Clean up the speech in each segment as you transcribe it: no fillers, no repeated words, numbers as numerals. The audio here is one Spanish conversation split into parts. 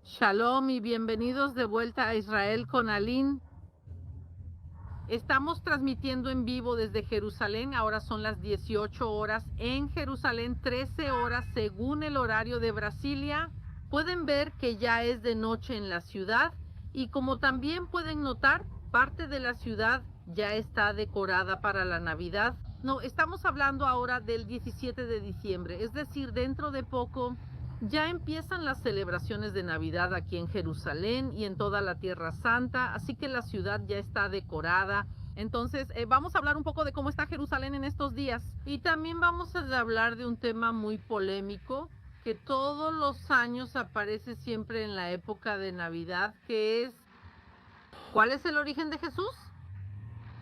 Shalom y bienvenidos de vuelta a Israel con Aline. Estamos transmitiendo en vivo desde Jerusalén, ahora son las 18 horas en Jerusalén, 13 horas según el horario de Brasilia. Pueden ver que ya es de noche en la ciudad y como también pueden notar, parte de la ciudad ya está decorada para la Navidad. No, estamos hablando ahora del 17 de diciembre, es decir, dentro de poco ya empiezan las celebraciones de Navidad aquí en Jerusalén y en toda la Tierra Santa, así que la ciudad ya está decorada. Entonces, vamos a hablar un poco de cómo está Jerusalén en estos días. Y también vamos a hablar de un tema muy polémico que todos los años aparece siempre en la época de Navidad, que es, ¿cuál es el origen de Jesús?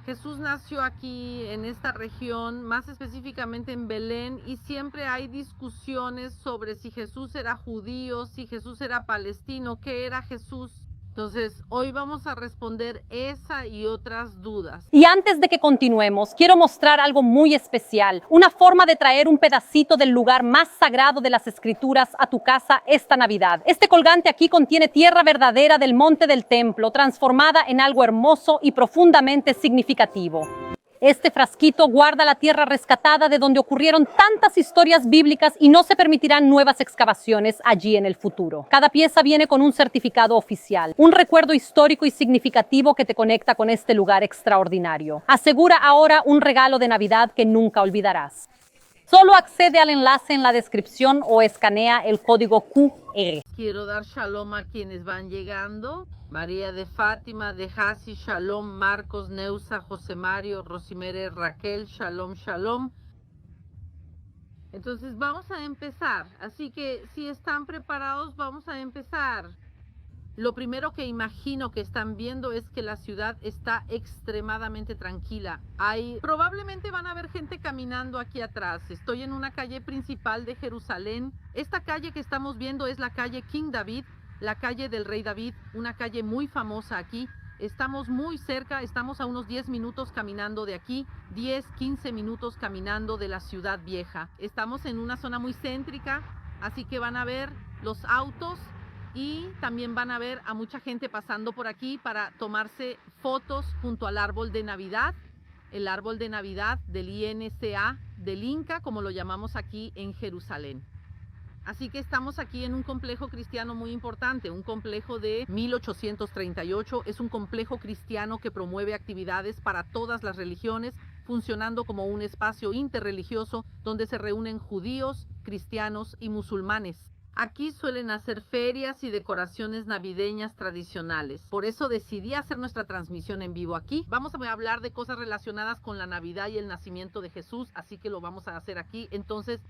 Jesús nació aquí en esta región, más específicamente en Belén, y siempre hay discusiones sobre si Jesús era judío, si Jesús era palestino, qué era Jesús. Entonces, hoy vamos a responder esa y otras dudas. Y antes de que continuemos, quiero mostrar algo muy especial, una forma de traer un pedacito del lugar más sagrado de las Escrituras a tu casa esta Navidad. Este colgante aquí contiene tierra verdadera del monte del templo, transformada en algo hermoso y profundamente significativo. Este frasquito guarda la tierra rescatada de donde ocurrieron tantas historias bíblicas y no se permitirán nuevas excavaciones allí en el futuro. Cada pieza viene con un certificado oficial, un recuerdo histórico y significativo que te conecta con este lugar extraordinario. Asegura ahora un regalo de Navidad que nunca olvidarás. Solo accede al enlace en la descripción o escanea el código QR. Quiero dar shalom a quienes van llegando. María de Fátima, de Hasi, shalom, Marcos, Neusa, José Mario, Rosimere, Raquel, shalom, shalom. Entonces vamos a empezar. Así que si están preparados, vamos a empezar. Lo primero que imagino que están viendo es que la ciudad está extremadamente tranquila. Probablemente van a ver gente caminando aquí atrás. Estoy en una calle principal de Jerusalén. Esta calle que estamos viendo es la calle King David, la calle del Rey David, una calle muy famosa aquí. Estamos muy cerca, estamos a unos 10 minutos caminando de aquí, 10, 15 minutos caminando de la ciudad vieja. Estamos en una zona muy céntrica, así que van a ver los autos y también van a ver a mucha gente pasando por aquí para tomarse fotos junto al árbol de Navidad, el árbol de Navidad del INCA, del Inca, como lo llamamos aquí en Jerusalén. Así que estamos aquí en un complejo cristiano muy importante, un complejo de 1838. Es un complejo cristiano que promueve actividades para todas las religiones, funcionando como un espacio interreligioso donde se reúnen judíos, cristianos y musulmanes. Aquí suelen hacer ferias y decoraciones navideñas tradicionales. Por eso decidí hacer nuestra transmisión en vivo aquí. Vamos a hablar de cosas relacionadas con la Navidad y el nacimiento de Jesús, así que lo vamos a hacer aquí. Entonces,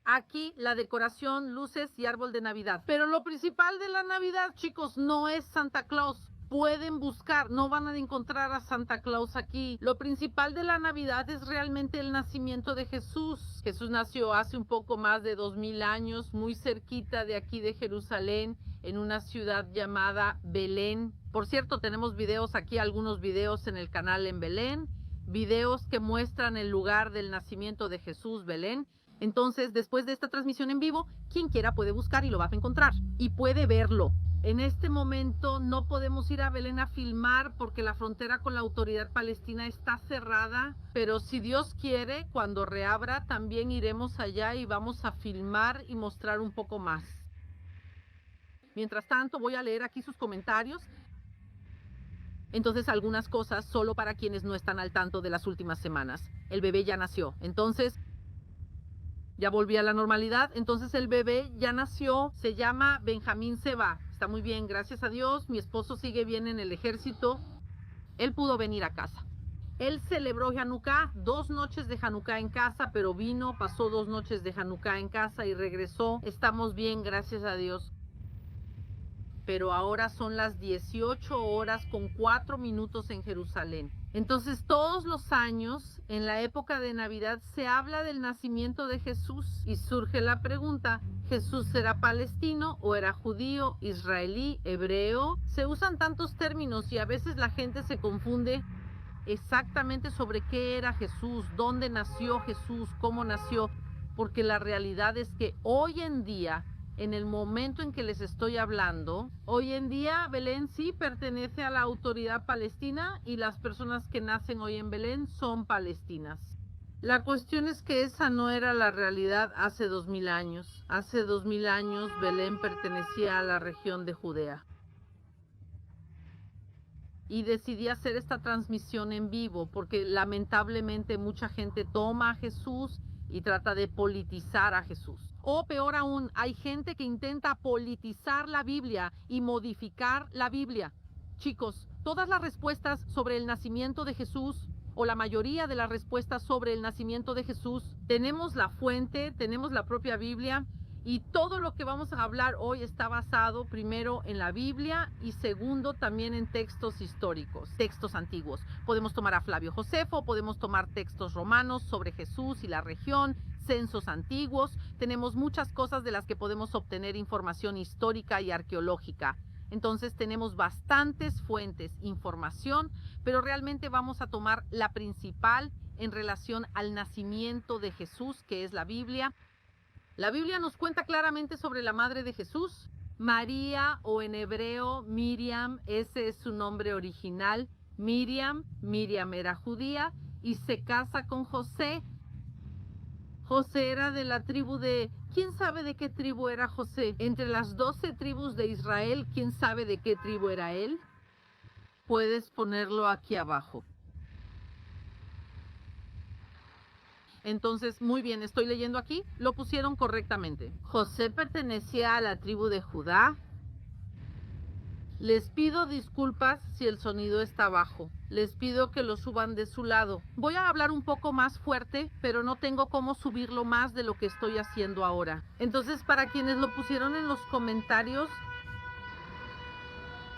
aquí la decoración, luces y árbol de Navidad. Pero lo principal de la Navidad, chicos, no es Santa Claus. Pueden buscar, no van a encontrar a Santa Claus aquí. Lo principal de la Navidad es realmente el nacimiento de Jesús. Jesús nació hace un poco más de 2000 años, muy cerquita de aquí de Jerusalén, en una ciudad llamada Belén. Por cierto, tenemos videos aquí, algunos videos en el canal en Belén, videos que muestran el lugar del nacimiento de Jesús, Belén. Entonces, después de esta transmisión en vivo, quien quiera puede buscar y lo va a encontrar y puede verlo. En este momento no podemos ir a Belén a filmar porque la frontera con la autoridad palestina está cerrada, pero si Dios quiere, cuando reabra también iremos allá y vamos a filmar y mostrar un poco más. Mientras tanto, voy a leer aquí sus comentarios. Entonces, algunas cosas solo para quienes no están al tanto de las últimas semanas. El bebé ya nació, entonces ya volví a la normalidad. Entonces el bebé ya nació, se llama Benjamín Seba. Está muy bien, gracias a Dios. Mi esposo sigue bien en el ejército. Él pudo venir a casa. Él celebró Hanukkah, 2 noches de Hanukkah en casa, pero vino, pasó 2 noches de Hanukkah en casa y regresó. Estamos bien, gracias a Dios. Pero ahora son las 18 horas con 4 minutos en Jerusalén. Entonces todos los años, en la época de Navidad, se habla del nacimiento de Jesús y surge la pregunta, ¿Jesús era palestino o era judío, israelí, hebreo? Se usan tantos términos y a veces la gente se confunde exactamente sobre qué era Jesús, dónde nació Jesús, cómo nació, porque la realidad es que hoy en día en el momento en que les estoy hablando. Hoy en día Belén sí pertenece a la autoridad palestina y las personas que nacen hoy en Belén son palestinas. La cuestión es que esa no era la realidad hace 2000 años. Hace 2000 años Belén pertenecía a la región de Judea. Y decidí hacer esta transmisión en vivo porque lamentablemente mucha gente toma a Jesús y trata de politizar a Jesús. O peor aún, hay gente que intenta politizar la Biblia y modificar la Biblia. Chicos, todas las respuestas sobre el nacimiento de Jesús, o la mayoría de las respuestas sobre el nacimiento de Jesús, tenemos la fuente, tenemos la propia Biblia, y todo lo que vamos a hablar hoy está basado primero en la Biblia y segundo también en textos históricos, textos antiguos. Podemos tomar a Flavio Josefo, podemos tomar textos romanos sobre Jesús y la región, censos antiguos. Tenemos muchas cosas de las que podemos obtener información histórica y arqueológica. Entonces tenemos bastantes fuentes, información, pero realmente vamos a tomar la principal en relación al nacimiento de Jesús, que es la Biblia. La Biblia nos cuenta claramente sobre la madre de Jesús, María, o en hebreo Miriam, ese es su nombre original, Miriam. Miriam era judía y se casa con José. José era de la tribu de... ¿Quién sabe de qué tribu era José? Entre las 12 tribus de Israel, ¿quién sabe de qué tribu era él? Puedes ponerlo aquí abajo. Entonces, muy bien, estoy leyendo aquí, lo pusieron correctamente. José pertenecía a la tribu de Judá. Les pido disculpas si el sonido está bajo. Les pido que lo suban de su lado. Voy a hablar un poco más fuerte, pero no tengo cómo subirlo más de lo que estoy haciendo ahora. Entonces, para quienes lo pusieron en los comentarios,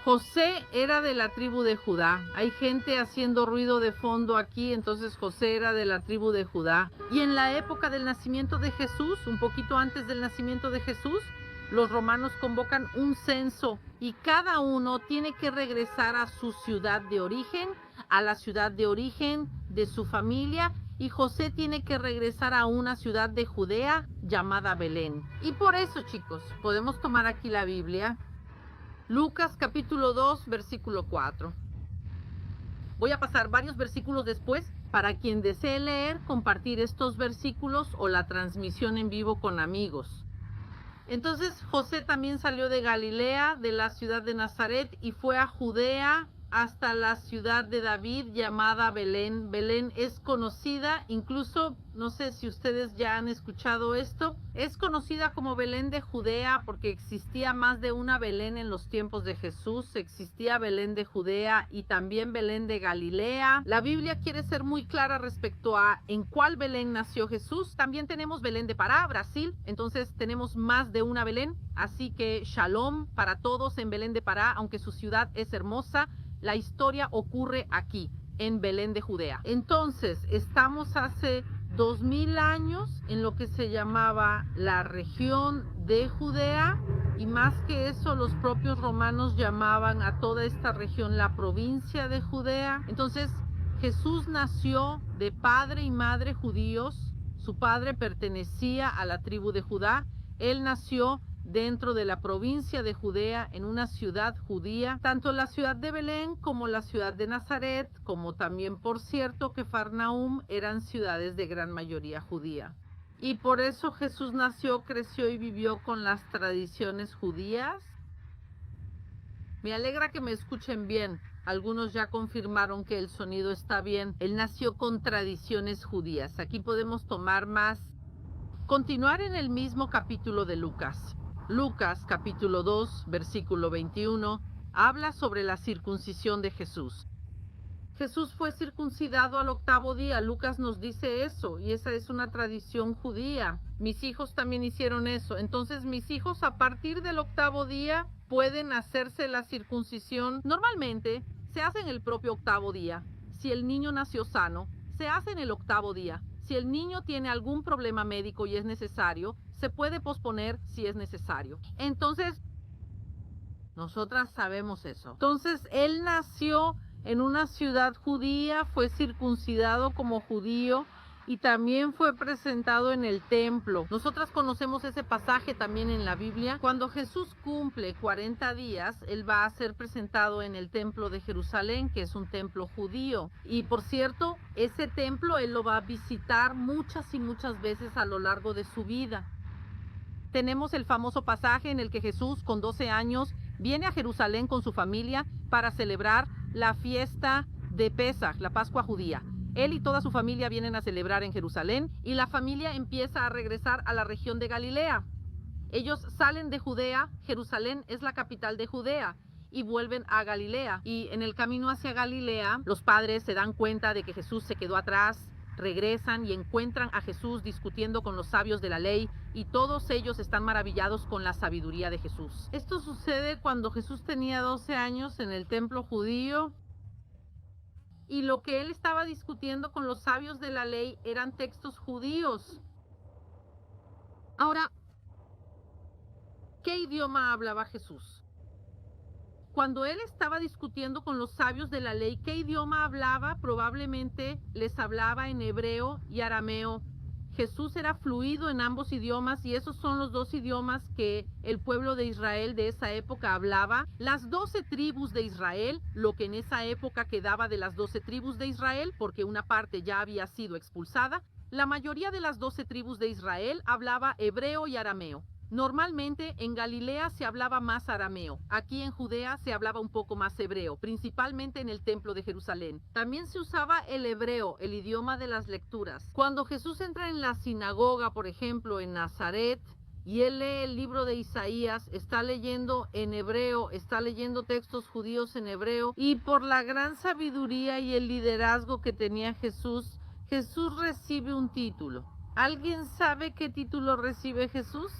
José era de la tribu de Judá. Hay gente haciendo ruido de fondo aquí, entonces José era de la tribu de Judá. Y en la época del nacimiento de Jesús, un poquito antes del nacimiento de Jesús, los romanos convocan un censo y cada uno tiene que regresar a su ciudad de origen, a la ciudad de origen de su familia, y José tiene que regresar a una ciudad de Judea llamada Belén. Y por eso, chicos, podemos tomar aquí la Biblia. Lucas capítulo 2, versículo 4. Voy a pasar varios versículos después para quien desee leer, compartir estos versículos o la transmisión en vivo con amigos. Entonces José también salió de Galilea, de la ciudad de Nazaret, y fue a Judea hasta la ciudad de David llamada Belén. Belén es conocida, incluso, no sé si ustedes ya han escuchado esto, es conocida como Belén de Judea porque existía más de una Belén en los tiempos de Jesús. Existía Belén de Judea y también Belén de Galilea. La Biblia quiere ser muy clara respecto a en cuál Belén nació Jesús. También tenemos Belén de Pará, Brasil, entonces tenemos más de una Belén, así que shalom para todos en Belén de Pará, aunque su ciudad es hermosa. La historia ocurre aquí, en Belén de Judea. Entonces, estamos hace 2000 años en lo que se llamaba la región de Judea, y más que eso, los propios romanos llamaban a toda esta región la provincia de Judea. Entonces, Jesús nació de padre y madre judíos. Su padre pertenecía a la tribu de Judá. Él nació dentro de la provincia de Judea, en una ciudad judía, tanto la ciudad de Belén como la ciudad de Nazaret, como también, por cierto, Cafarnaúm, eran ciudades de gran mayoría judía. Y por eso Jesús nació, creció y vivió con las tradiciones judías. Me alegra que me escuchen bien. Algunos ya confirmaron que el sonido está bien. Él nació con tradiciones judías. Aquí podemos tomar más. Continuar en el mismo capítulo de Lucas. Lucas capítulo 2, versículo 21, habla sobre la circuncisión de Jesús. Jesús fue circuncidado al 8º día. Lucas nos dice eso, y esa es una tradición judía. Mis hijos también hicieron eso. Entonces mis hijos a partir del 8º día pueden hacerse la circuncisión. Normalmente se hace en el propio 8º día. Si el niño nació sano, se hace en el 8º día. Si el niño tiene algún problema médico y es necesario, se puede posponer si es necesario. Entonces, nosotras sabemos eso. Entonces, él nació en una ciudad judía, fue circuncidado como judío. y también fue presentado en el templo. Nosotras conocemos ese pasaje también en la Biblia. Cuando Jesús cumple 40 días, él va a ser presentado en el templo de Jerusalén, que es un templo judío. Y por cierto, ese templo él lo va a visitar muchas y muchas veces a lo largo de su vida. Tenemos el famoso pasaje en el que Jesús, con 12 años, viene a Jerusalén con su familia para celebrar la fiesta de Pesaj, la Pascua judía. Él y toda su familia vienen a celebrar en Jerusalén y la familia empieza a regresar a la región de Galilea. Ellos salen de Judea, Jerusalén es la capital de Judea, y vuelven a Galilea. Y en el camino hacia Galilea, los padres se dan cuenta de que Jesús se quedó atrás, regresan y encuentran a Jesús discutiendo con los sabios de la ley y todos ellos están maravillados con la sabiduría de Jesús. Esto sucede cuando Jesús tenía 12 años en el templo judío. Y lo que él estaba discutiendo con los sabios de la ley eran textos judíos. Ahora, ¿qué idioma hablaba Jesús? Cuando él estaba discutiendo con los sabios de la ley, ¿qué idioma hablaba? Probablemente les hablaba en hebreo y arameo. Jesús era fluido en ambos idiomas y esos son los dos idiomas que el pueblo de Israel de esa época hablaba. Las 12 tribus de Israel, lo que en esa época quedaba de las 12 tribus de Israel, porque una parte ya había sido expulsada, la mayoría de las 12 tribus de Israel hablaba hebreo y arameo. Normalmente en Galilea se hablaba más arameo, aquí en Judea se hablaba un poco más hebreo, principalmente en el templo de Jerusalén. También se usaba el hebreo, el idioma de las lecturas. Cuando Jesús entra en la sinagoga, por ejemplo, en Nazaret, y él lee el libro de Isaías, está leyendo en hebreo, está leyendo textos judíos en hebreo, y por la gran sabiduría y el liderazgo que tenía Jesús, Jesús recibe un título. ¿Alguien sabe qué título recibe Jesús?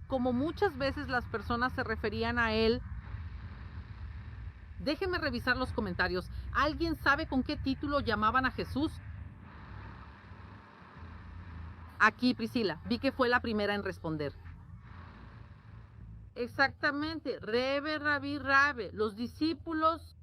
Como muchas veces las personas se referían a él, déjenme revisar los comentarios. ¿Alguien sabe con qué título llamaban a Jesús? Aquí, Priscila, vi que fue la primera en responder. Exactamente, Rebe, Rabí, Rabe. Los discípulos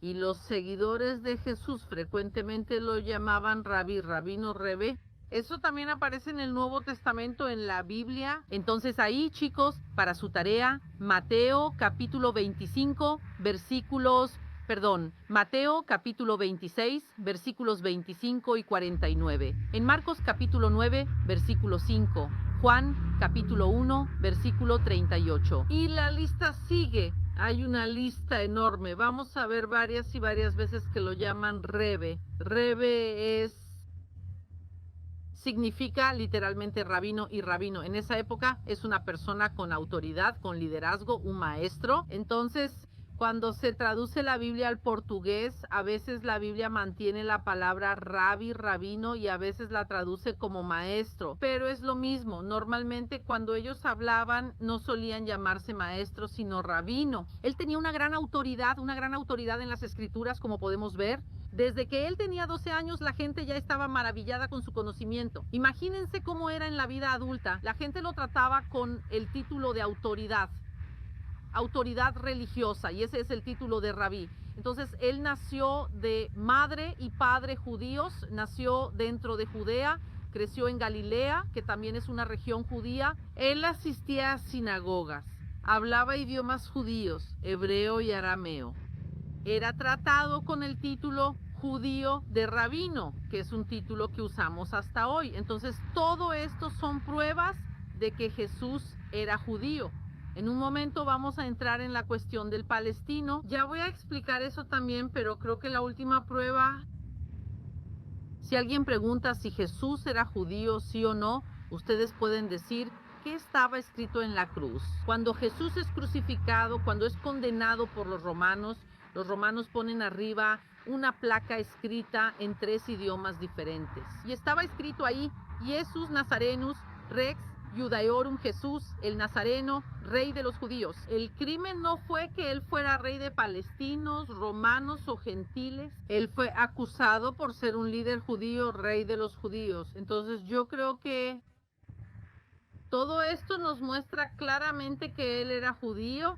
y los seguidores de Jesús frecuentemente lo llamaban Rabí, Rabino, Rebe. Eso también aparece en el Nuevo Testamento, en la Biblia. Entonces ahí, chicos, para su tarea, Mateo capítulo 26, versículos 25 y 49. En Marcos capítulo 9, versículo 5. Juan capítulo 1, versículo 38. Y la lista sigue. Hay una lista enorme. Vamos a ver varias y varias veces que lo llaman Rebe. Rebe significa literalmente rabino y rabino. En esa época es una persona con autoridad, con liderazgo, un maestro. Entonces, cuando se traduce la Biblia al portugués, a veces la Biblia mantiene la palabra rabí, rabino, y a veces la traduce como maestro. Pero es lo mismo. Normalmente cuando ellos hablaban no solían llamarse maestro, sino rabino. Él tenía una gran autoridad en las escrituras, como podemos ver. Desde que él tenía 12 años, la gente ya estaba maravillada con su conocimiento. Imagínense cómo era en la vida adulta. La gente lo trataba con el título de autoridad religiosa, y ese es el título de rabí. Entonces, él nació de madre y padre judíos, nació dentro de Judea, creció en Galilea, que también es una región judía. Él asistía a sinagogas, hablaba idiomas judíos, hebreo y arameo. Era tratado con el título judío de rabino, que es un título que usamos hasta hoy. Entonces, todo esto son pruebas de que Jesús era judío. En un momento vamos a entrar en la cuestión del palestino. Ya voy a explicar eso también, pero creo que la última prueba, si alguien pregunta si Jesús era judío, sí o no, ustedes pueden decir qué estaba escrito en la cruz. Cuando Jesús es crucificado, cuando es condenado por los romanos ponen arriba una placa escrita en 3 idiomas diferentes. Y estaba escrito ahí, Jesús Nazarenus Rex Judaeorum, Jesús, el Nazareno, rey de los judíos. El crimen no fue que él fuera rey de palestinos, romanos o gentiles. Él fue acusado por ser un líder judío, rey de los judíos. Entonces yo creo que todo esto nos muestra claramente que él era judío.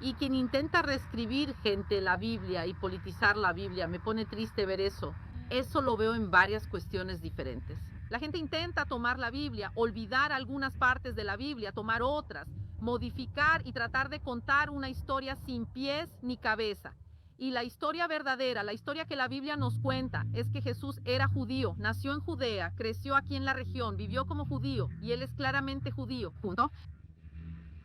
y quien intenta reescribir, gente, la Biblia y politizar la Biblia. Me pone triste ver eso. Eso lo veo en varias cuestiones diferentes. La gente intenta tomar la Biblia, olvidar algunas partes de la Biblia, tomar otras, modificar y tratar de contar una historia sin pies ni cabeza. Y la historia verdadera, la historia que la Biblia nos cuenta, es que Jesús era judío, nació en Judea, creció aquí en la región, vivió como judío y él es claramente judío. Punto.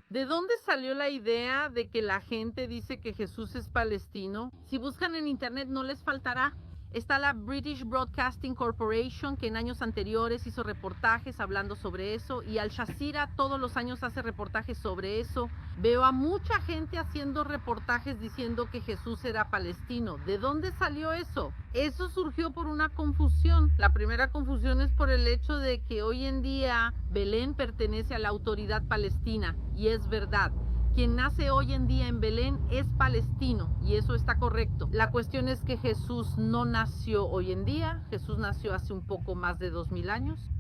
¿De dónde salió la idea de que la gente dice que Jesús es palestino? Si buscan en internet no les faltará. Está la British Broadcasting Corporation, que en años anteriores hizo reportajes hablando sobre eso, y Al Jazeera todos los años hace reportajes sobre eso. Veo a mucha gente haciendo reportajes diciendo que Jesús era palestino. ¿De dónde salió eso? Eso surgió por una confusión. La primera confusión es por el hecho de que hoy en día Belén pertenece a la autoridad palestina, y es verdad. Quien nace hoy en día en Belén es palestino y eso está correcto. La cuestión es que Jesús no nació hoy en día, Jesús nació hace un poco más de 2000 años.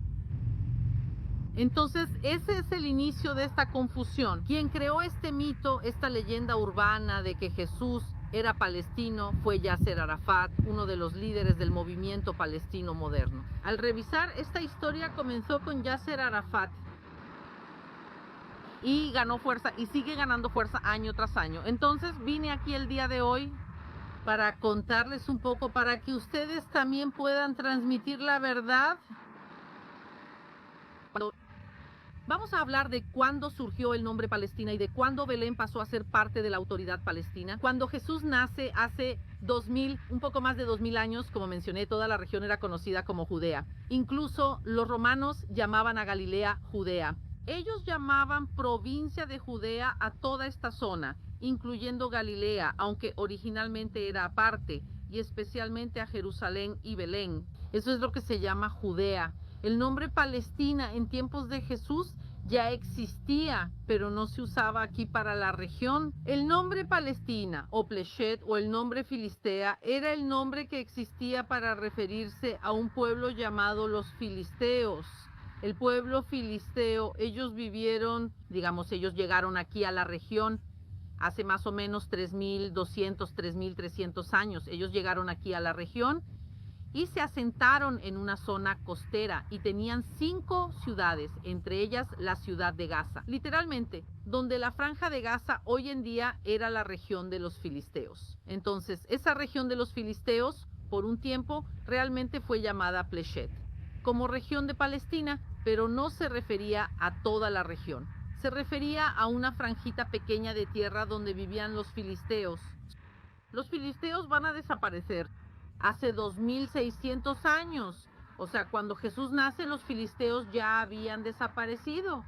Entonces ese es el inicio de esta confusión. Quien creó este mito, esta leyenda urbana de que Jesús era palestino fue Yasser Arafat, uno de los líderes del movimiento palestino moderno. Al revisar esta historia comenzó con Yasser Arafat y ganó fuerza y sigue ganando fuerza año tras año. Entonces vine aquí el día de hoy para contarles un poco, para que ustedes también puedan transmitir la verdad. Vamos a hablar de cuándo surgió el nombre Palestina y de cuándo Belén pasó a ser parte de la autoridad palestina. Cuando Jesús nace hace 2000, un poco más de 2000 años, como mencioné, toda la región era conocida como Judea. Incluso los romanos llamaban a Galilea Judea. Ellos llamaban provincia de Judea a toda esta zona, incluyendo Galilea, aunque originalmente era aparte, y especialmente a Jerusalén y Belén. Eso es lo que se llama Judea. El nombre Palestina en tiempos de Jesús ya existía, pero no se usaba aquí para la región. El nombre Palestina o Pleshet o el nombre Filistea era el nombre que existía para referirse a un pueblo llamado los filisteos. El pueblo filisteo, ellos vivieron, digamos, ellos llegaron aquí a la región hace más o menos 3200, 3300 años. Ellos llegaron aquí a la región y se asentaron en una zona costera y tenían 5 ciudades, entre ellas la ciudad de Gaza. Literalmente, donde la franja de Gaza hoy en día era la región de los filisteos. Entonces, esa región de los filisteos, por un tiempo, realmente fue llamada Pleshet, como región de Palestina, pero no se refería a toda la región. Se refería a una franjita pequeña de tierra donde vivían los filisteos. Los filisteos van a desaparecer hace 2600 años. O sea, cuando Jesús nace, los filisteos ya habían desaparecido.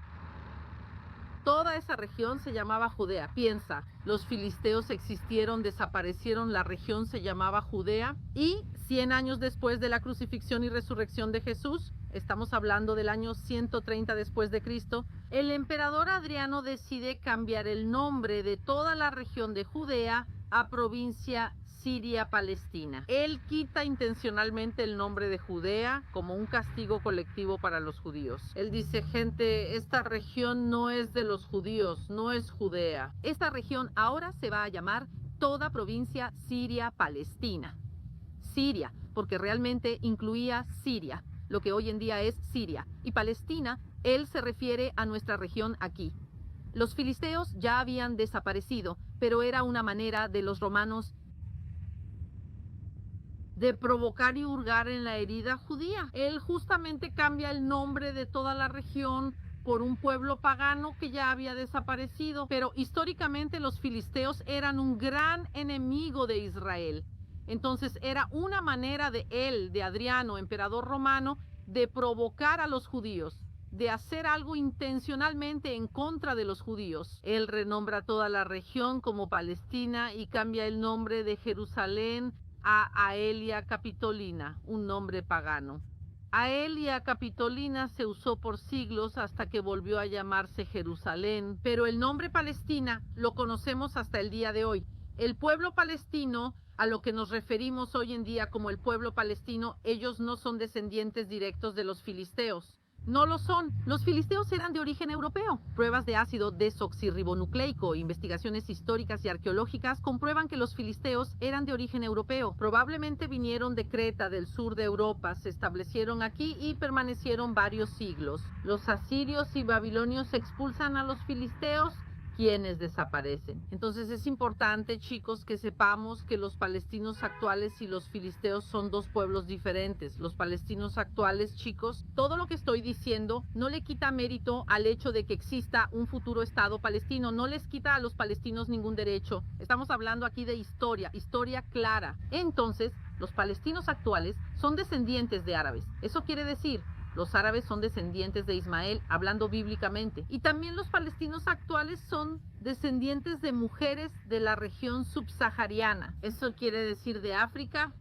Toda esa región se llamaba Judea. Piensa, los filisteos existieron, desaparecieron, la región se llamaba Judea y 100 años después de la crucifixión y resurrección de Jesús, estamos hablando del año 130 después de Cristo, el emperador Adriano decide cambiar el nombre de toda la región de Judea a provincia Siria-Palestina. Él quita intencionalmente el nombre de Judea como un castigo colectivo para los judíos. Él dice, gente, esta región no es de los judíos, no es Judea. Esta región ahora se va a llamar toda provincia Siria-Palestina. Siria, porque realmente incluía Siria, lo que hoy en día es Siria. Y Palestina, él se refiere a nuestra región aquí. Los filisteos ya habían desaparecido, pero era una manera de los romanos de provocar y hurgar en la herida judía. Él justamente cambia el nombre de toda la región por un pueblo pagano que ya había desaparecido, pero históricamente los filisteos eran un gran enemigo de Israel. Entonces era una manera de él, de Adriano, emperador romano, de provocar a los judíos, de hacer algo intencionalmente en contra de los judíos. Él renombra toda la región como Palestina y cambia el nombre de Jerusalén a Aelia Capitolina, un nombre pagano. Aelia Capitolina se usó por siglos hasta que volvió a llamarse Jerusalén, pero el nombre Palestina lo conocemos hasta el día de hoy. El pueblo palestino, a lo que nos referimos hoy en día como el pueblo palestino, ellos no son descendientes directos de los filisteos. No lo son. Los filisteos eran de origen europeo. Pruebas de ácido desoxirribonucleico, investigaciones históricas y arqueológicas comprueban que los filisteos eran de origen europeo. Probablemente vinieron de Creta, del sur de Europa, se establecieron aquí y permanecieron varios siglos. Los asirios y babilonios expulsan a los filisteos, quienes desaparecen. Entonces es importante, chicos, que sepamos que los palestinos actuales y los filisteos son dos pueblos diferentes. Los palestinos actuales, chicos, todo lo que estoy diciendo no le quita mérito al hecho de que exista un futuro Estado palestino, no les quita a los palestinos ningún derecho. Estamos hablando aquí de historia, historia clara. Entonces, los palestinos actuales son descendientes de árabes. Eso quiere decir, los árabes son descendientes de Ismael, hablando bíblicamente. Y también los palestinos actuales son descendientes de mujeres de la región subsahariana. Eso quiere decir de África.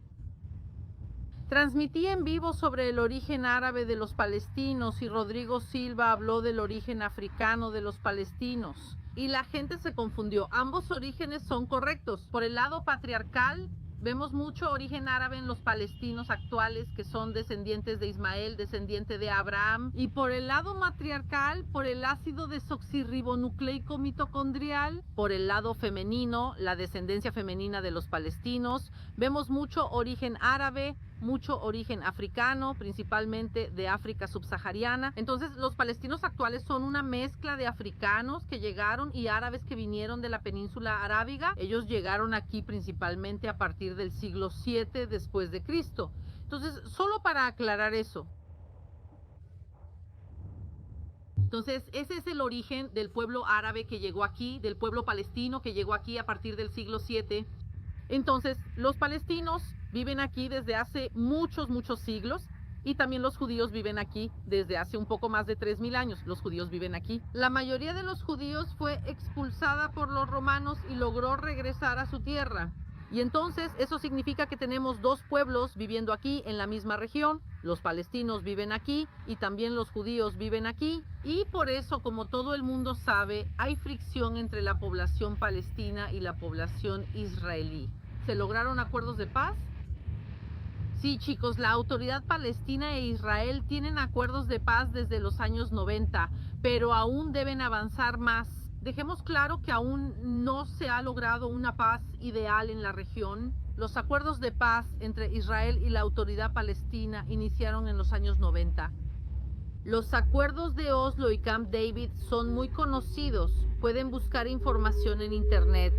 Transmití en vivo sobre el origen árabe de los palestinos y Rodrigo Silva habló del origen africano de los palestinos. Y la gente se confundió. Ambos orígenes son correctos. Por el lado patriarcal, vemos mucho origen árabe en los palestinos actuales que son descendientes de Ismael, descendiente de Abraham. Y por el lado matriarcal, por el ácido desoxirribonucleico mitocondrial, por el lado femenino, la descendencia femenina de los palestinos, vemos mucho origen árabe, mucho origen africano, principalmente de África subsahariana. Entonces los palestinos actuales son una mezcla de africanos que llegaron y árabes que vinieron de la península arábiga. Ellos llegaron aquí principalmente a partir del siglo 7 después de Cristo. Entonces, solo para aclarar eso. Entonces, ese es el origen del pueblo árabe que llegó aquí, del pueblo palestino que llegó aquí a partir del siglo 7. Entonces, los palestinos viven aquí desde hace muchos siglos y también los judíos viven aquí desde hace un poco más de 3000 años. Los judíos viven aquí. La mayoría de los judíos fue expulsada por los romanos y logró regresar a su tierra. Y entonces eso significa que tenemos dos pueblos viviendo aquí en la misma región. Los palestinos viven aquí y también los judíos viven aquí. Y por eso, como todo el mundo sabe, hay fricción entre la población palestina y la población israelí. ¿Se lograron acuerdos de paz? Sí, chicos, la autoridad palestina e Israel tienen acuerdos de paz desde los años 90, pero aún deben avanzar más. Dejemos claro que aún no se ha logrado una paz ideal en la región. Los acuerdos de paz entre Israel y la autoridad palestina iniciaron en los años 90. Los acuerdos de Oslo y Camp David son muy conocidos. Pueden buscar información en internet.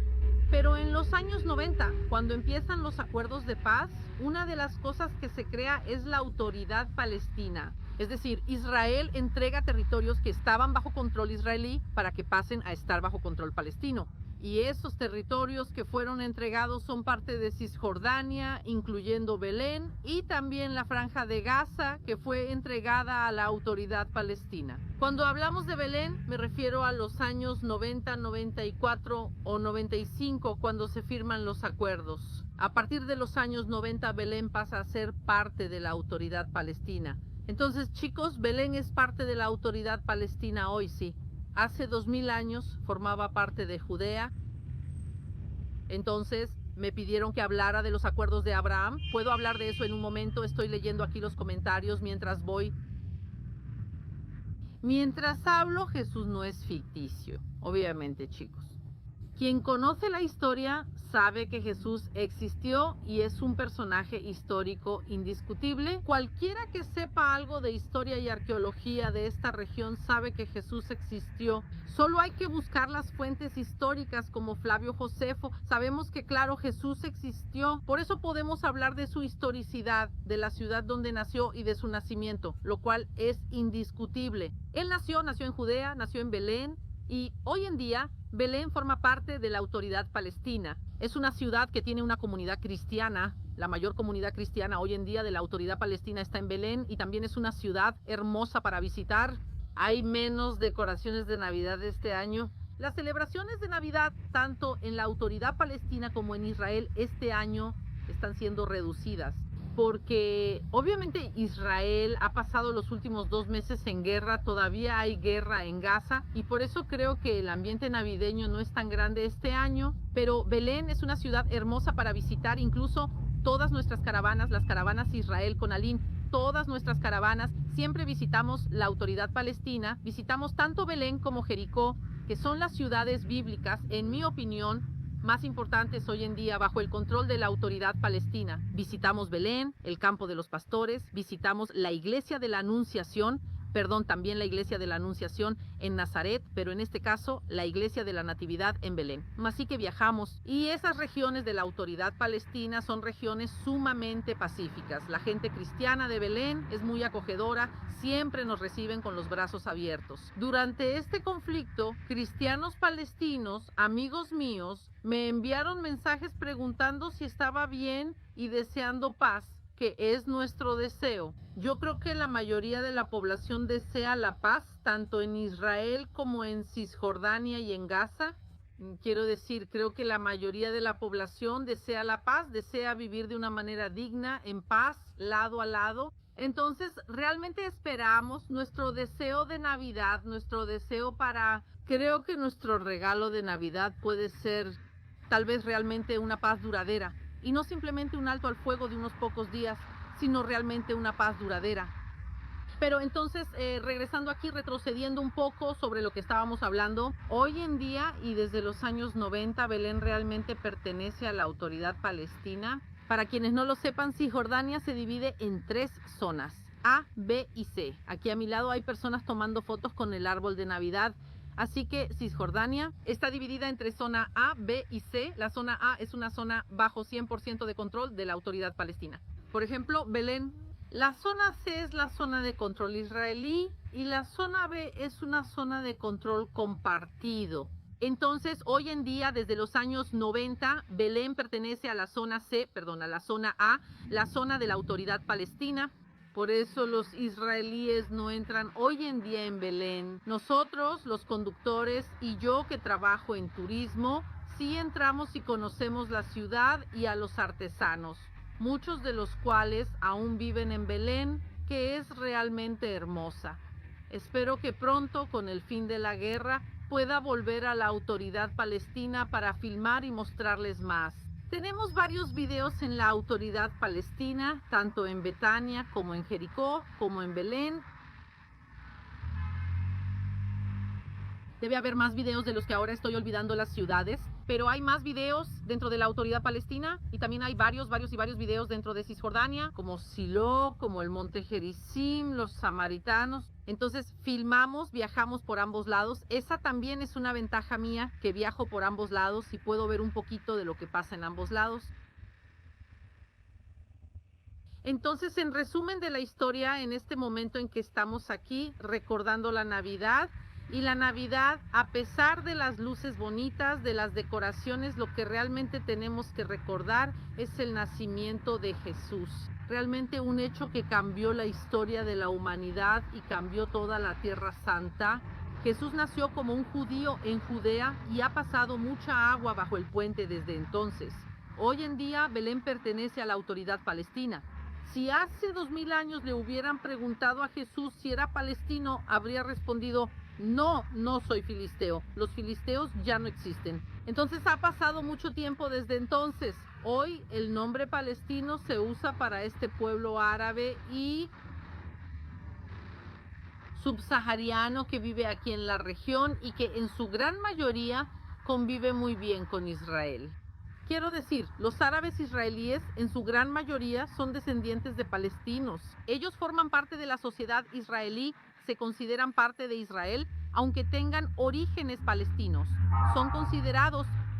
Pero en los años 90, cuando empiezan los acuerdos de paz, una de las cosas que se crea es la autoridad palestina. Es decir, Israel entrega territorios que estaban bajo control israelí para que pasen a estar bajo control palestino. Y esos territorios que fueron entregados son parte de Cisjordania, incluyendo Belén, y también la Franja de Gaza, que fue entregada a la autoridad palestina. Cuando hablamos de Belén, me refiero a los años 90, 94 o 95, cuando se firman los acuerdos. A partir de los años 90, Belén pasa a ser parte de la autoridad palestina. Entonces, chicos, Belén es parte de la autoridad palestina hoy, sí. Hace 2000 años formaba parte de Judea. Entonces me pidieron que hablara de los acuerdos de Abraham. Puedo hablar de eso en un momento. Estoy leyendo aquí los comentarios mientras voy. Mientras hablo, Jesús no es ficticio. Obviamente, chicos. Quien conoce la historia sabe que Jesús existió y es un personaje histórico indiscutible. Cualquiera que sepa algo de historia y arqueología de esta región sabe que Jesús existió. Solo hay que buscar las fuentes históricas como Flavio Josefo. Sabemos que, claro, Jesús existió. Por eso podemos hablar de su historicidad, de la ciudad donde nació y de su nacimiento, lo cual es indiscutible. Él nació en Judea, nació en Belén. Y hoy en día, Belén forma parte de la autoridad palestina. Es una ciudad que tiene una comunidad cristiana. La mayor comunidad cristiana hoy en día de la autoridad palestina está en Belén y también es una ciudad hermosa para visitar. Hay menos decoraciones de Navidad este año. Las celebraciones de Navidad, tanto en la autoridad palestina como en Israel, este año están siendo reducidas. Porque obviamente Israel ha pasado los últimos 2 meses en guerra, todavía hay guerra en Gaza y por eso creo que el ambiente navideño no es tan grande este año, pero Belén es una ciudad hermosa para visitar, incluso todas nuestras caravanas, las caravanas Israel con Aline, todas nuestras caravanas, siempre visitamos la Autoridad Palestina, visitamos tanto Belén como Jericó, que son las ciudades bíblicas, en mi opinión, más importantes hoy en día bajo el control de la Autoridad Palestina. Visitamos Belén, el campo de los pastores, visitamos la iglesia de la Anunciación, también la iglesia de la Anunciación en Nazaret, pero en este caso la iglesia de la Natividad en Belén. Así que viajamos y esas regiones de la Autoridad Palestina son regiones sumamente pacíficas. La gente cristiana de Belén es muy acogedora, siempre nos reciben con los brazos abiertos. Durante este conflicto, cristianos palestinos, amigos míos, me enviaron mensajes preguntando si estaba bien y deseando paz, que es nuestro deseo. Yo creo que la mayoría de la población desea la paz, tanto en Israel como en Cisjordania y en Gaza. Quiero decir, creo que la mayoría de la población desea la paz, desea vivir de una manera digna, en paz, lado a lado. Entonces, realmente esperamos nuestro deseo de Navidad, nuestro deseo creo que nuestro regalo de Navidad puede ser tal vez realmente una paz duradera. Y no simplemente un alto al fuego de unos pocos días, sino realmente una paz duradera. Pero entonces, regresando aquí, retrocediendo un poco sobre lo que estábamos hablando, hoy en día y desde los años 90, Belén realmente pertenece a la Autoridad Palestina. Para quienes no lo sepan, Cisjordania se divide en 3 zonas, A, B y C. Aquí a mi lado hay personas tomando fotos con el árbol de Navidad. Así que Cisjordania está dividida entre zona A, B y C. La zona A es una zona bajo 100% de control de la Autoridad Palestina. Por ejemplo, Belén. La zona C es la zona de control israelí y la zona B es una zona de control compartido. Entonces, hoy en día, desde los años 90, Belén pertenece a la zona a la zona A, la zona de la Autoridad Palestina. Por eso los israelíes no entran hoy en día en Belén. Nosotros, los conductores y yo que trabajo en turismo, sí entramos y conocemos la ciudad y a los artesanos, muchos de los cuales aún viven en Belén, que es realmente hermosa. Espero que pronto, con el fin de la guerra, pueda volver a la Autoridad Palestina para filmar y mostrarles más. Tenemos varios videos en la Autoridad Palestina, tanto en Betania como en Jericó, como en Belén. Debe haber más videos de los que ahora estoy olvidando las ciudades, pero hay más videos dentro de la Autoridad Palestina y también hay varios videos dentro de Cisjordania, como Silo, como el Monte Gerizim, los samaritanos. Entonces filmamos, viajamos por ambos lados. Esa también es una ventaja mía, que viajo por ambos lados y puedo ver un poquito de lo que pasa en ambos lados. Entonces, en resumen de la historia, en este momento en que estamos aquí recordando la Navidad, y la Navidad, a pesar de las luces bonitas, de las decoraciones, lo que realmente tenemos que recordar es el nacimiento de Jesús. Realmente un hecho que cambió la historia de la humanidad y cambió toda la Tierra Santa. Jesús nació como un judío en Judea y ha pasado mucha agua bajo el puente desde entonces. Hoy en día Belén pertenece a la Autoridad Palestina. Si hace 2000 años le hubieran preguntado a Jesús si era palestino, habría respondido: no, no soy filisteo. Los filisteos ya no existen. Entonces ha pasado mucho tiempo desde entonces. Hoy el nombre palestino se usa para este pueblo árabe y subsahariano que vive aquí en la región y que en su gran mayoría convive muy bien con Israel. Quiero decir, los árabes israelíes en su gran mayoría son descendientes de palestinos. Ellos forman parte de la sociedad israelí, se consideran parte de Israel, aunque tengan orígenes palestinos.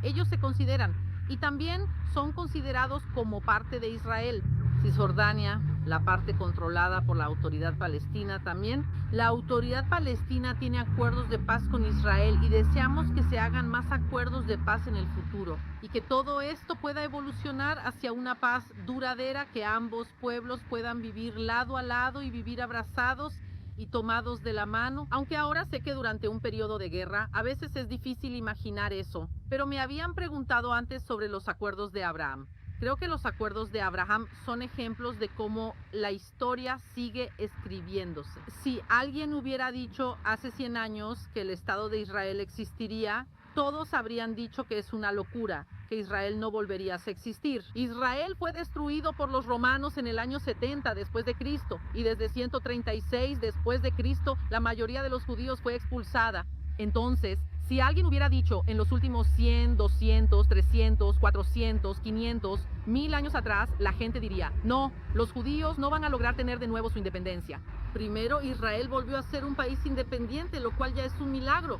Ellos se consideran, y también son considerados como parte de Israel. Cisjordania, la parte controlada por la Autoridad Palestina también. La Autoridad Palestina tiene acuerdos de paz con Israel y deseamos que se hagan más acuerdos de paz en el futuro y que todo esto pueda evolucionar hacia una paz duradera, que ambos pueblos puedan vivir lado a lado y vivir abrazados y tomados de la mano. Aunque ahora sé que durante un periodo de guerra a veces es difícil imaginar eso, pero me habían preguntado antes sobre los acuerdos de Abraham. Creo que los acuerdos de Abraham son ejemplos de cómo la historia sigue escribiéndose. Si alguien hubiera dicho hace 100 años que el Estado de Israel existiría, todos habrían dicho que es una locura. que Israel no volvería a existir. Israel fue destruido por los romanos en el año 70 después de Cristo y desde 136 después de Cristo la mayoría de los judíos fue expulsada. Entonces, si alguien hubiera dicho en los últimos 100, 200, 300, 400, 500, 1000 años atrás, la gente diría, no, los judíos no van a lograr tener de nuevo su independencia. Primero, Israel volvió a ser un país independiente, lo cual ya es un milagro.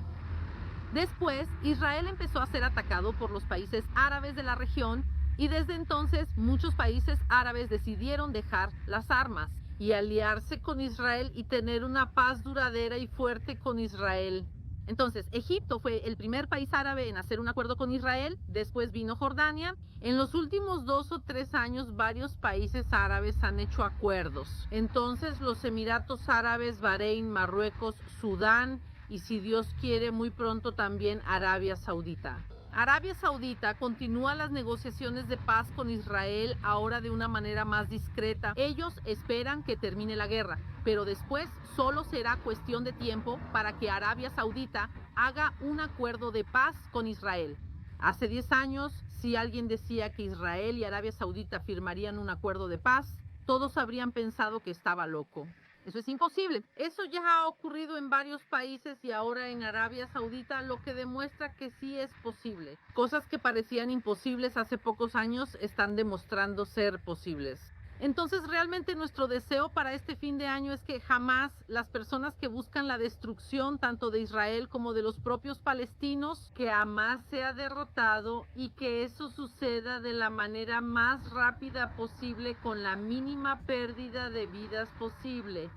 Después, Israel empezó a ser atacado por los países árabes de la región y desde entonces muchos países árabes decidieron dejar las armas y aliarse con Israel y tener una paz duradera y fuerte con Israel. Entonces, Egipto fue el primer país árabe en hacer un acuerdo con Israel, después vino Jordania. En los últimos 2 o 3 años, varios países árabes han hecho acuerdos. Entonces, los Emiratos Árabes, Bahrein, Marruecos, Sudán y, si Dios quiere, muy pronto también Arabia Saudita. Arabia Saudita continúa las negociaciones de paz con Israel ahora de una manera más discreta. Ellos esperan que termine la guerra, pero después solo será cuestión de tiempo para que Arabia Saudita haga un acuerdo de paz con Israel. Hace 10 años, si alguien decía que Israel y Arabia Saudita firmarían un acuerdo de paz, todos habrían pensado que estaba loco. Eso es imposible. Eso ya ha ocurrido en varios países y ahora en Arabia Saudita, lo que demuestra que sí es posible. Cosas que parecían imposibles hace pocos años están demostrando ser posibles. Entonces, realmente nuestro deseo para este fin de año es que jamás las personas que buscan la destrucción tanto de Israel como de los propios palestinos, que Hamás sea derrotado y que eso suceda de la manera más rápida posible con la mínima pérdida de vidas posible.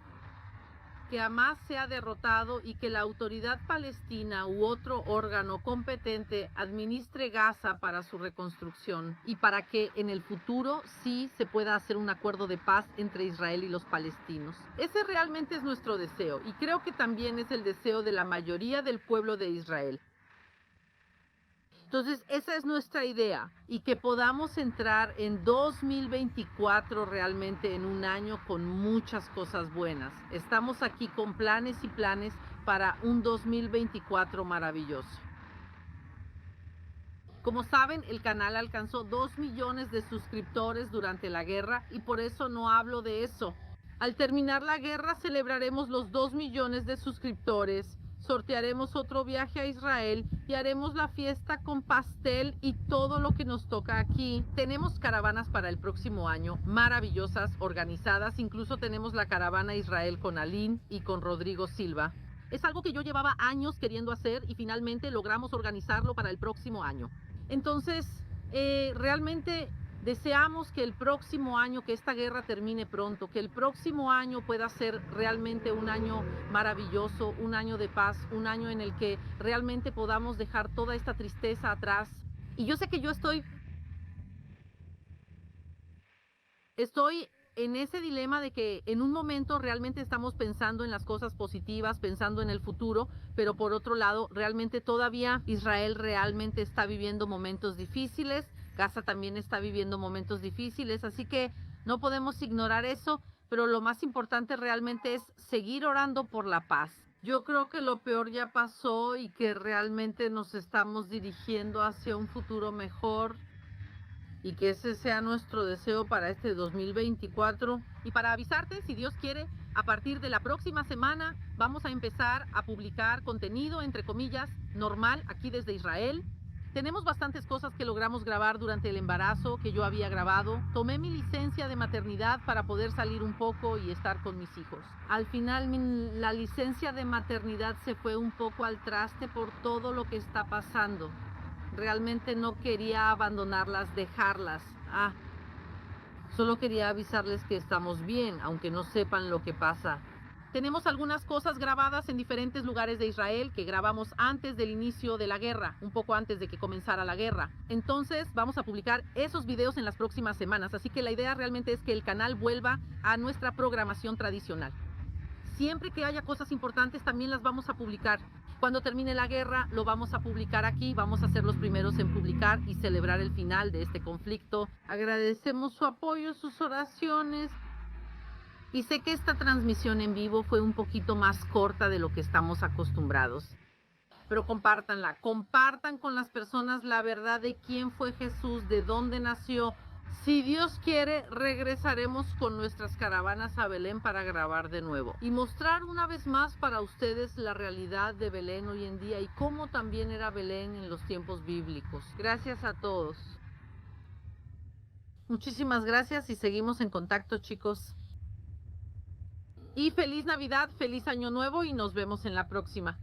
Que Hamás sea derrotado y que la autoridad palestina u otro órgano competente administre Gaza para su reconstrucción y para que en el futuro sí se pueda hacer un acuerdo de paz entre Israel y los palestinos. Ese realmente es nuestro deseo y creo que también es el deseo de la mayoría del pueblo de Israel. Entonces, esa es nuestra idea y que podamos entrar en 2024 realmente en un año con muchas cosas buenas. Estamos aquí con planes y planes para un 2024 maravilloso. Como saben, el canal alcanzó 2 millones de suscriptores durante la guerra y por eso no hablo de eso. Al terminar la guerra celebraremos los 2 millones de suscriptores. Sortearemos otro viaje a Israel y haremos la fiesta con pastel y todo lo que nos toca aquí. Tenemos caravanas para el próximo año, maravillosas, organizadas. Incluso tenemos la caravana Israel con Aline y con Rodrigo Silva. Es algo que yo llevaba años queriendo hacer y finalmente logramos organizarlo para el próximo año. Entonces, realmente deseamos que el próximo año, que esta guerra termine pronto, que el próximo año pueda ser realmente un año maravilloso, un año de paz, un año en el que realmente podamos dejar toda esta tristeza atrás. Y yo sé que yo estoy en ese dilema de que en un momento realmente estamos pensando en las cosas positivas, pensando en el futuro, pero por otro lado, realmente todavía Israel realmente está viviendo momentos difíciles. Gaza también está viviendo momentos difíciles, así que no podemos ignorar eso, pero lo más importante realmente es seguir orando por la paz. Yo creo que lo peor ya pasó y que realmente nos estamos dirigiendo hacia un futuro mejor y que ese sea nuestro deseo para este 2024. Y para avisarte, si Dios quiere, a partir de la próxima semana vamos a empezar a publicar contenido, entre comillas, normal aquí desde Israel. Tenemos bastantes cosas que logramos grabar durante el embarazo que yo había grabado. Tomé mi licencia de maternidad para poder salir un poco y estar con mis hijos. Al final la licencia de maternidad se fue un poco al traste por todo lo que está pasando. Realmente no quería abandonarlas, dejarlas. Solo quería avisarles que estamos bien, aunque no sepan lo que pasa. Tenemos algunas cosas grabadas en diferentes lugares de Israel que grabamos antes del inicio de la guerra, un poco antes de que comenzara la guerra. Entonces vamos a publicar esos videos en las próximas semanas, así que la idea realmente es que el canal vuelva a nuestra programación tradicional. Siempre que haya cosas importantes también las vamos a publicar. Cuando termine la guerra lo vamos a publicar aquí, vamos a ser los primeros en publicar y celebrar el final de este conflicto. Agradecemos su apoyo, sus oraciones. Y sé que esta transmisión en vivo fue un poquito más corta de lo que estamos acostumbrados. pero compártanla, compartan con las personas la verdad de quién fue Jesús, de dónde nació. Si Dios quiere, regresaremos con nuestras caravanas a Belén para grabar de nuevo y mostrar una vez más para ustedes la realidad de Belén hoy en día y cómo también era Belén en los tiempos bíblicos. Gracias a todos. Muchísimas gracias y seguimos en contacto, chicos. Y feliz Navidad, feliz Año Nuevo y nos vemos en la próxima.